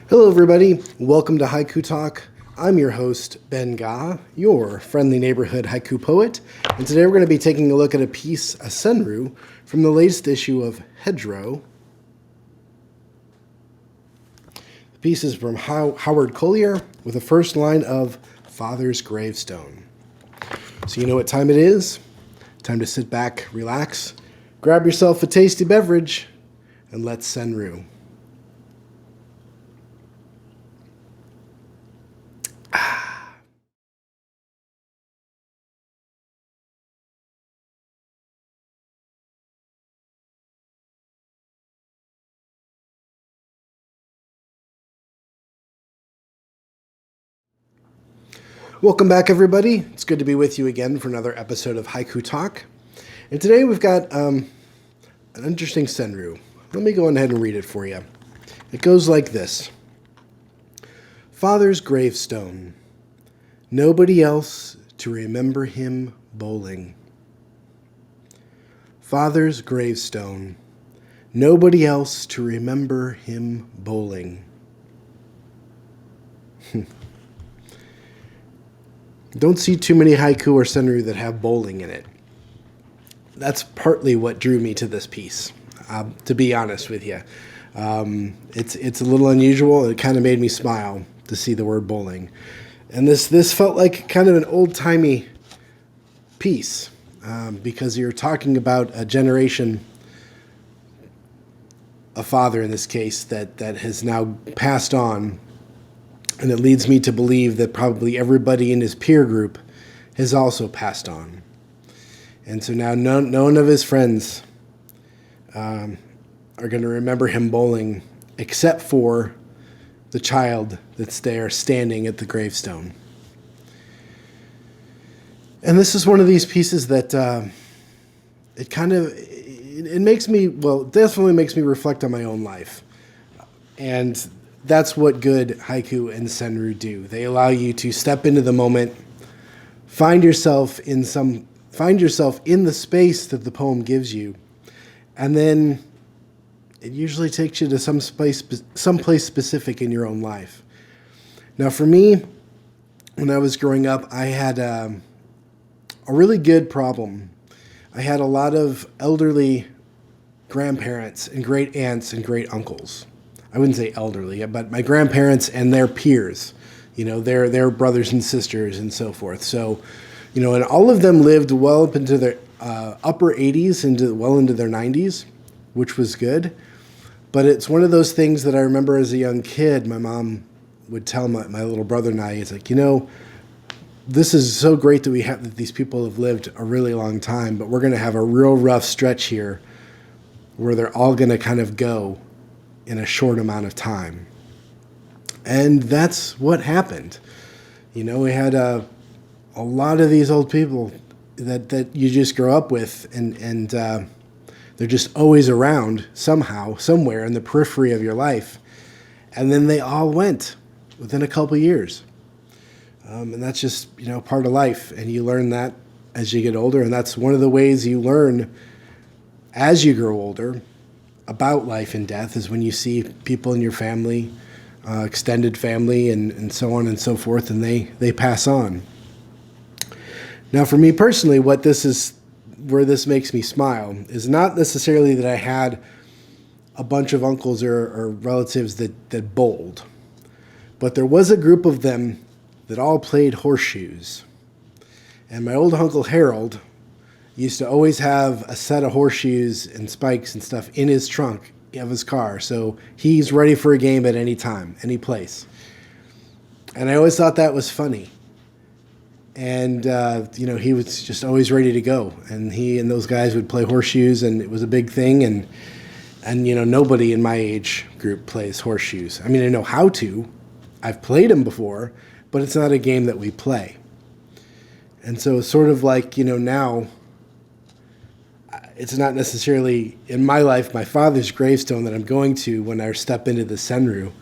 Hello, everybody. Welcome to Haiku Talk. I'm your host, Ben Ga, your friendly neighborhood haiku poet. And today we're going to be taking a look at a piece, a Senryu, from the latest issue of Hedgerow. The piece is from Howard Colyer with the first line of Father's Gravestone. So you know what time it is? Time to sit back, relax, grab yourself a tasty beverage, and let's Senryu. Welcome back, everybody. It's good to be with you again for another episode of Haiku Talk. And today we've got an interesting Senryu. Let me go ahead and read it for you. It goes like this. Father's gravestone. Nobody else to remember him bowling. Father's gravestone. Nobody else to remember him bowling. Don't see too many haiku or senryu that have bowling in it. That's partly what drew me to this piece, to be honest with you. It's a little unusual. It kind of made me smile to see the word bowling. And this felt like kind of an old-timey piece because you're talking about a generation, a father in this case, that has now passed on. And it leads me to believe that probably everybody in his peer group has also passed on. And so now none of his friends are going to remember him bowling except for the child that's there standing at the gravestone. And this is one of these pieces that it makes me, well, it definitely makes me reflect on my own life. And that's what good haiku and senryu do. They allow you to step into the moment, find yourself in the space that the poem gives you, and then it usually takes you to some place specific in your own life. Now, for me, when I was growing up, I had a really good problem. I had a lot of elderly grandparents and great aunts and great uncles. I wouldn't say elderly, but my grandparents and their peers, their brothers and sisters and so forth. So, and all of them lived well up into their upper 80s, well into their 90s, which was good. But it's one of those things that I remember as a young kid, my mom would tell my little brother and I, it's like, this is so great that these people have lived a really long time, but we're going to have a real rough stretch here where they're all going to kind of go in a short amount of time. And that's what happened. We had a lot of these old people that you just grow up with, and they're just always around somehow, somewhere in the periphery of your life. And then they all went within a couple years. And that's just, part of life. And you learn that as you get older. And that's one of the ways you learn as you grow older about life and death, is when you see people in your family, extended family, and so on and so forth, and they pass on. Now, for me personally, where this makes me smile is not necessarily that I had a bunch of uncles or relatives that bowled, but there was a group of them that all played horseshoes. And my old Uncle Harold used to always have a set of horseshoes and spikes and stuff in his trunk of his car. So he's ready for a game at any time, any place. And I always thought that was funny. And, he was just always ready to go. And he and those guys would play horseshoes, and it was a big thing. And nobody in my age group plays horseshoes. I mean, I know how to. I've played them before, but it's not a game that we play. And so it's sort of like, now it's not necessarily, in my life, my father's gravestone that I'm going to when I step into the senryu.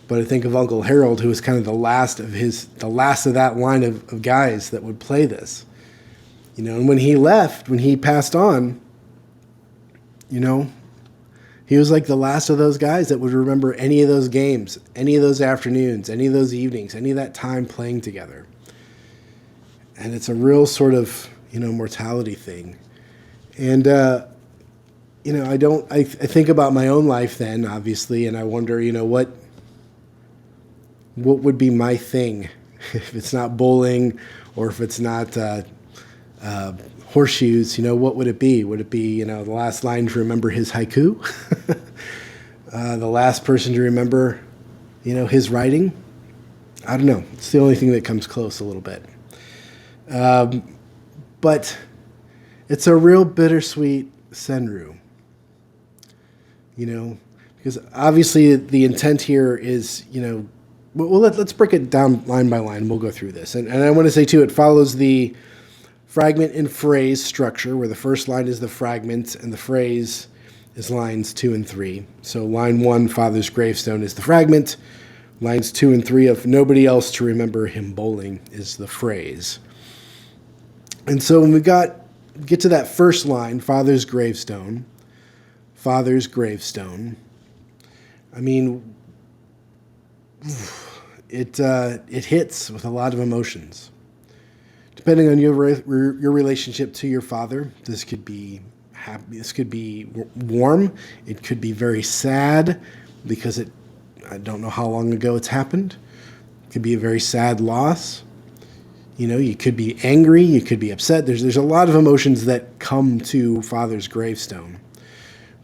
But I think of Uncle Harold, who was kind of the last of that line of guys that would play this. And when he left, when he passed on, he He was like the last of those guys that would remember any of those games, any of those afternoons, any of those evenings, any of that time playing together. And it's a real sort of, mortality thing. And, I think about my own life then, obviously, and I wonder, what would be my thing if it's not bowling or if it's not horseshoes, what would it be? Would it be, the last line to remember his haiku? The last person to remember, his writing? I don't know. It's the only thing that comes close a little bit. But it's a real bittersweet Senryu, because obviously the intent here is, well, let's break it down line by line. We'll go through this. And I want to say, too, it follows the fragment and phrase structure, where the first line is the fragment and the phrase is lines 2 and 3. So line 1, Father's gravestone, is the fragment. Lines 2 and 3 of nobody else to remember him bowling is the phrase. And so when we get to that first line, Father's gravestone, Father's gravestone, I mean, it hits with a lot of emotions. Depending on your relationship to your father, this could be happy, this could be warm, it could be very sad because I don't know how long ago it's happened. It could be a very sad loss. You could be angry, you could be upset. There's a lot of emotions that come to Father's gravestone.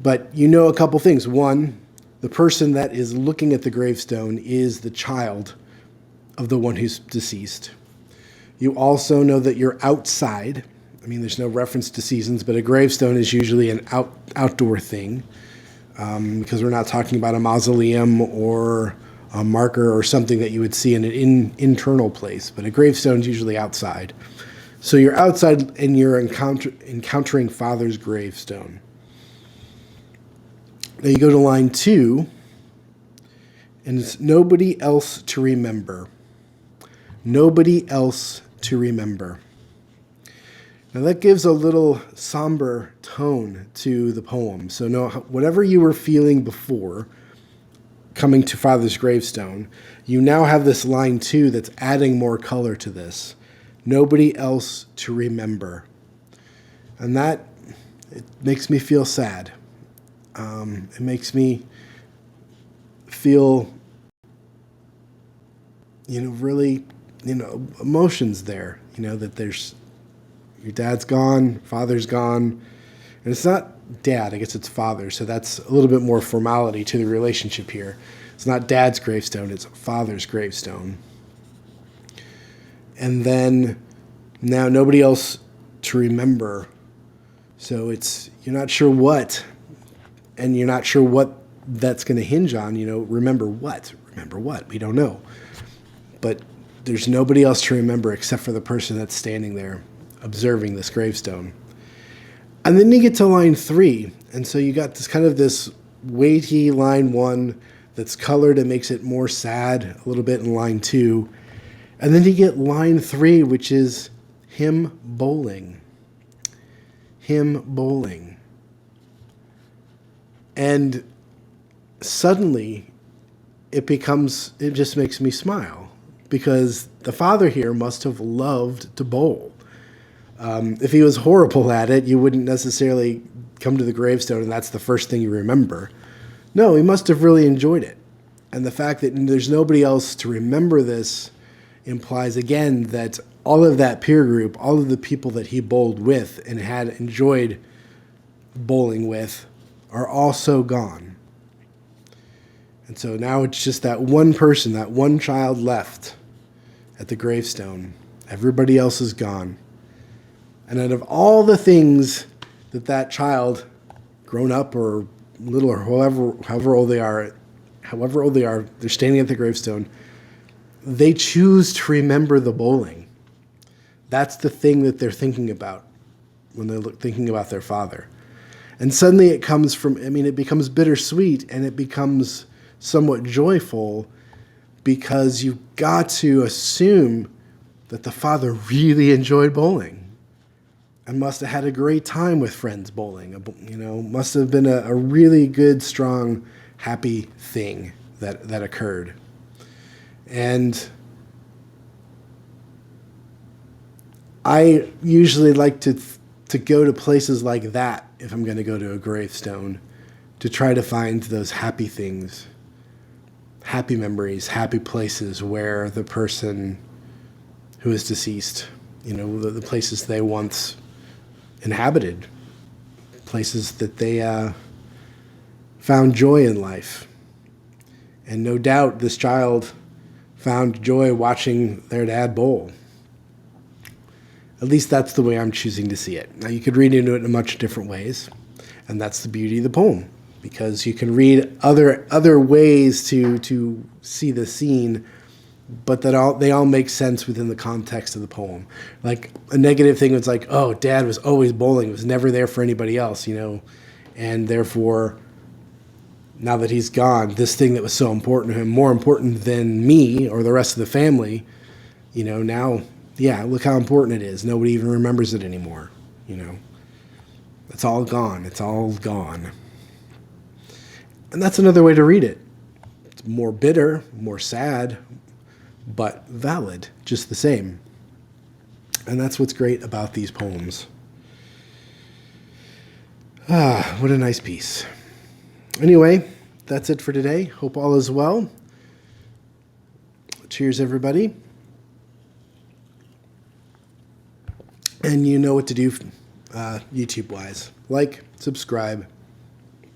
But a couple things. One, the person that is looking at the gravestone is the child of the one who's deceased. You also know that you're outside. I mean, there's no reference to seasons, but a gravestone is usually an outdoor thing, because we're not talking about a mausoleum or a marker or something that you would see in an internal place, but a gravestone is usually outside. So you're outside and you're encountering Father's gravestone. Now you go to line 2, and it's nobody else to remember. Nobody else to remember. Now that gives a little somber tone to the poem. So whatever you were feeling before coming to Father's gravestone, you now have this line 2 that's adding more color to this. Nobody else to remember. And it makes me feel sad. It makes me feel, really, emotions there, that there's, your dad's gone, father's gone, and it's not dad, I guess it's father, so that's a little bit more formality to the relationship here. It's not dad's gravestone, it's father's gravestone. And then now nobody else to remember, so you're not sure what, and you're not sure what that's going to hinge on, remember what? Remember what? We don't know. But there's nobody else to remember except for the person that's standing there observing this gravestone. And then you get to line 3, and so you got this weighty line 1 that's colored and makes it more sad a little bit in line 2. And then you get line 3, which is him bowling. Him bowling. And suddenly it just makes me smile, because the father here must have loved to bowl. If he was horrible at it, you wouldn't necessarily come to the gravestone and that's the first thing you remember. No, he must have really enjoyed it. And the fact that there's nobody else to remember this implies, again, that all of that peer group, all of the people that he bowled with and had enjoyed bowling with, are also gone. And so now it's just that one person, that one child left at the gravestone. Everybody else is gone. And out of all the things that child, grown up or little or however old they are, they're standing at the gravestone, they choose to remember the bowling. That's the thing that they're thinking about when they're thinking about their father. And suddenly it becomes bittersweet, and it becomes somewhat joyful, because you've got to assume that the father really enjoyed bowling. I must have had a great time with friends bowling. Must have been a really good, strong, happy thing that occurred. And I usually like to go to places like that if I'm going to go to a gravestone, to try to find those happy things, happy memories, happy places where the person who is deceased, the places they once inhabited, places that they found joy in life. And no doubt this child found joy watching their dad bowl. At least that's the way I'm choosing to see it. Now, you could read into it in much different ways, and that's the beauty of the poem, because you can read other ways to see the scene, but they all make sense within the context of the poem. Like, a negative thing was like, oh, Dad was always bowling, was never there for anybody else, and therefore, now that he's gone, this thing that was so important to him, more important than me or the rest of the family, now, yeah, look how important it is. Nobody even remembers it anymore, It's all gone. It's all gone. And that's another way to read it. It's more bitter, more sad, but valid, just the same. And that's what's great about these poems. What a nice piece. Anyway, that's it for today. Hope all is well. Cheers, everybody. And you know what to do YouTube-wise. Like, subscribe,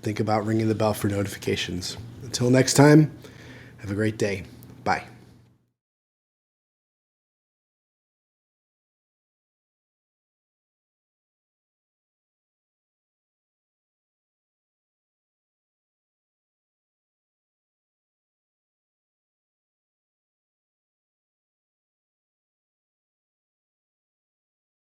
think about ringing the bell for notifications. Until next time, have a great day. Bye.